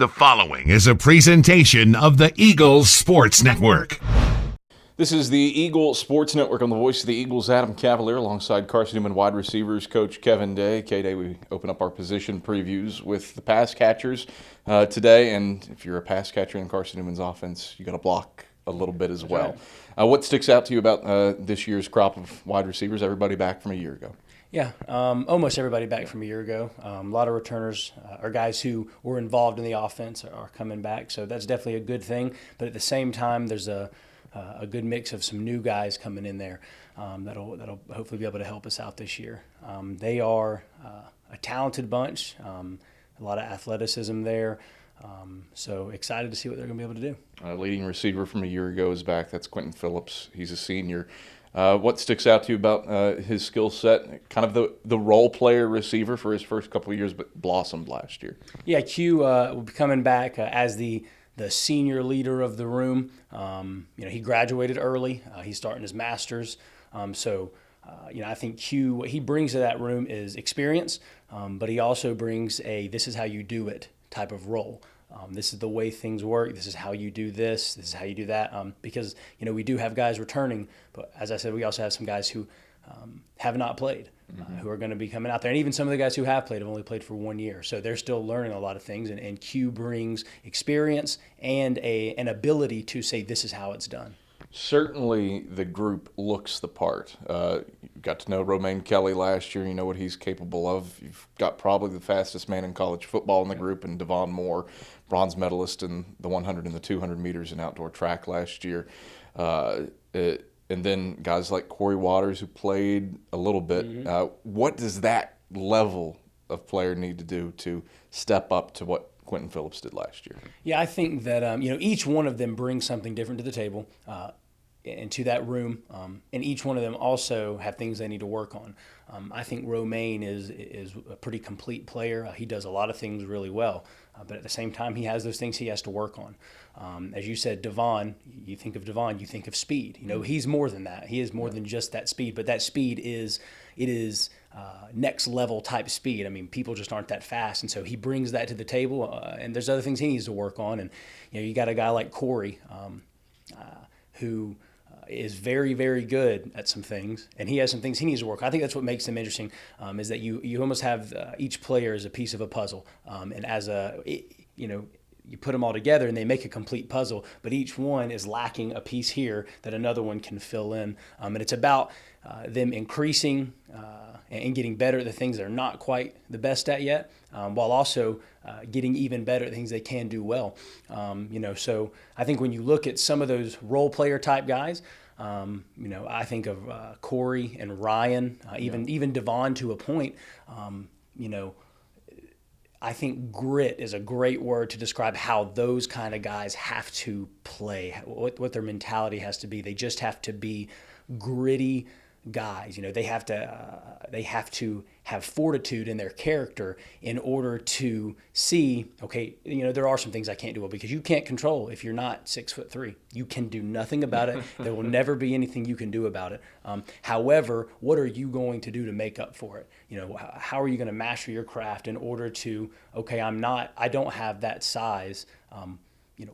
The following is a presentation of the Eagles Sports Network. This is the Eagle Sports Network. On the voice of the Eagles, Adam Cavalier, alongside Carson-Newman wide receivers coach Kevin Day. K-Day, we open up our position previews with the pass catchers today. And if you're a pass catcher in Carson-Newman's offense, you got to block a little bit as well. Right. What sticks out to you about this year's crop of wide receivers? Everybody back from a year ago. Yeah, almost everybody back from a year ago. A lot of returners or guys who were involved in the offense are coming back, so that's definitely a good thing. But at the same time, there's a good mix of some new guys coming in there that'll hopefully be able to help us out this year. They are a talented bunch, a lot of athleticism there. So excited to see what they're going to be able to do. Leading receiver from a year ago is back. That's Quentin Phillips. He's a senior. What sticks out to you about his skill set? Kind of the role player receiver for his first couple of years, but blossomed last year. Yeah, Q will be coming back as the senior leader of the room. He graduated early. He's starting his master's. I think Q, what he brings to that room is experience, but he also brings a this is how you do it type of role. This is the way things work. This is how you do this. This is how you do that. Because, we do have guys returning, but as I said, we also have some guys who have not played, who are going to be coming out there. And even some of the guys who have played have only played for 1 year. So they're still learning a lot of things. And Q brings experience and an ability to say this is how it's done. Certainly the group looks the part. You got to know Romaine Kelly last year. You know what he's capable of. You've got probably the fastest man in college football in the group, and Devon Moore, bronze medalist in the 100 and the 200 meters in outdoor track last year. And then guys like Corey Waters, who played a little bit. What does that level of player need to do to step up to what Quentin Phillips did last year? Yeah, I think that each one of them brings something different to the table and to that room, and each one of them also have things they need to work on. I think Romaine is a pretty complete player. He does a lot of things really well, but at the same time, he has those things he has to work on. As you said, Devon, you think of Devon, you think of speed. He's more than that. He is more than just that speed, but that speed is next level type speed. I mean, people just aren't that fast, and so he brings that to the table. And there's other things he needs to work on. And you got a guy like Corey, who is very, very good at some things, and he has some things he needs to work on. I think that's what makes him interesting, is that you almost have each player as a piece of a puzzle, and you put them all together and they make a complete puzzle, but each one is lacking a piece here that another one can fill in. And it's about them increasing and getting better at the things they're not quite the best at yet, while also getting even better at things they can do well. So I think when you look at some of those role player type guys, I think of Corey and Ryan, even Devon to a point. I think grit is a great word to describe how those kind of guys have to play, what their mentality has to be. They just have to be gritty guys. They have to have fortitude in their character in order to see, okay, there are some things I can't do well, because you can't control if you're not 6'3". You can do nothing about it. There will never be anything you can do about it. However, what are you going to do to make up for it? How are you going to master your craft in order to, okay, I don't have that size.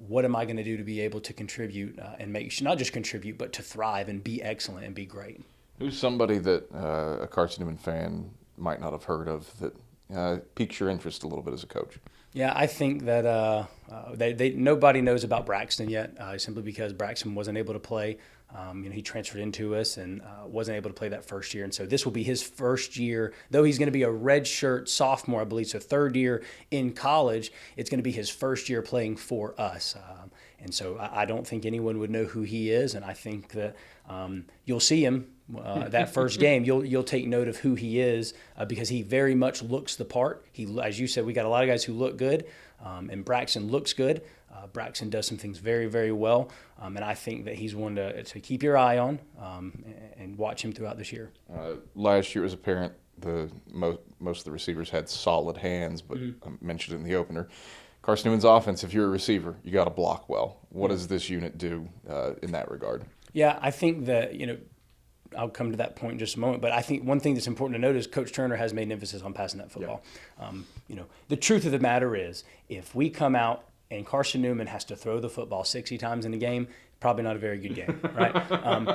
What am I going to do to be able to contribute and not just contribute, but to thrive and be excellent and be great? Who's somebody that a Carson-Newman fan might not have heard of that piques your interest a little bit as a coach? Yeah, I think that nobody knows about Braxton yet, simply because Braxton wasn't able to play. He transferred into us and wasn't able to play that first year. And so this will be his first year, though he's going to be a redshirt sophomore, I believe, so third year in college. It's going to be his first year playing for us. And so I don't think anyone would know who he is. And I think that you'll see him that first game. You'll take note of who he is because he very much looks the part. As you said, we got a lot of guys who look good, and Braxton looks good. Braxton does some things very, very well, and I think that he's one to keep your eye on and watch him throughout this year. Last year it was apparent most of the receivers had solid hands, but I mentioned it in the opener. Carson-Newman's offense, if you're a receiver, you got to block well. What does this unit do in that regard? Yeah, I think that, I'll come to that point in just a moment. But I think one thing that's important to note is Coach Turner has made an emphasis on passing that football. Yeah. The truth of the matter is, if we come out and Carson-Newman has to throw the football 60 times in a game, probably not a very good game, right?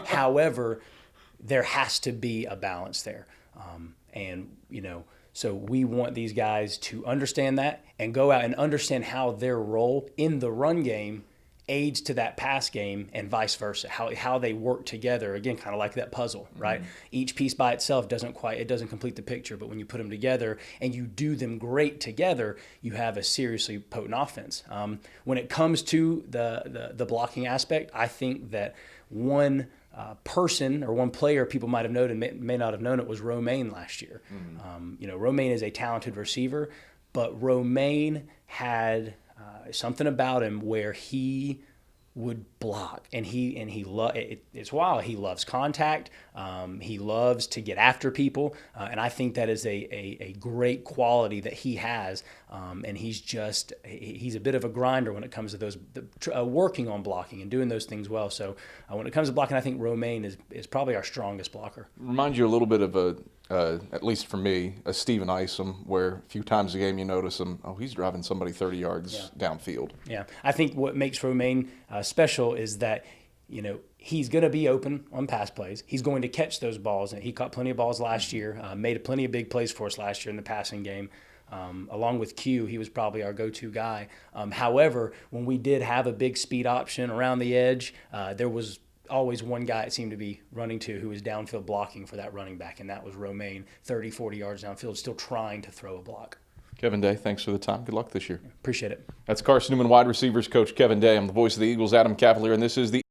However, there has to be a balance there. So we want these guys to understand that and go out and understand how their role in the run game aids to that pass game and vice versa, how they work together, again, kind of like that puzzle, right? Each piece by itself doesn't complete the picture, but when you put them together and you do them great together, you have a seriously potent offense. When it comes to the blocking aspect, I think that one person or one player people might have known and may not have known it was Romaine last year. Romaine is a talented receiver, but Romaine had something about him where he would block, and it's wild. He loves contact. He loves to get after people, and I think that is a great quality that he has. And he's a bit of a grinder when it comes to those working on blocking and doing those things well. So when it comes to blocking, I think Romaine is probably our strongest blocker. Reminds you a little bit of at least for me, a Steven Isom, where a few times a game you notice him, he's driving somebody 30 yards downfield. Yeah, I think what makes Romaine special is that, he's going to be open on pass plays. He's going to catch those balls, and he caught plenty of balls last year, made plenty of big plays for us last year in the passing game. Along with Q, he was probably our go-to guy. However, when we did have a big speed option around the edge, there was always one guy it seemed to be running to who was downfield blocking for that running back, and that was Romaine, 30, 40 yards downfield, still trying to throw a block. Kevin Day, thanks for the time. Good luck this year. Appreciate it. That's Carson-Newman wide receivers coach Kevin Day. I'm the voice of the Eagles, Adam Cavalier, and this is the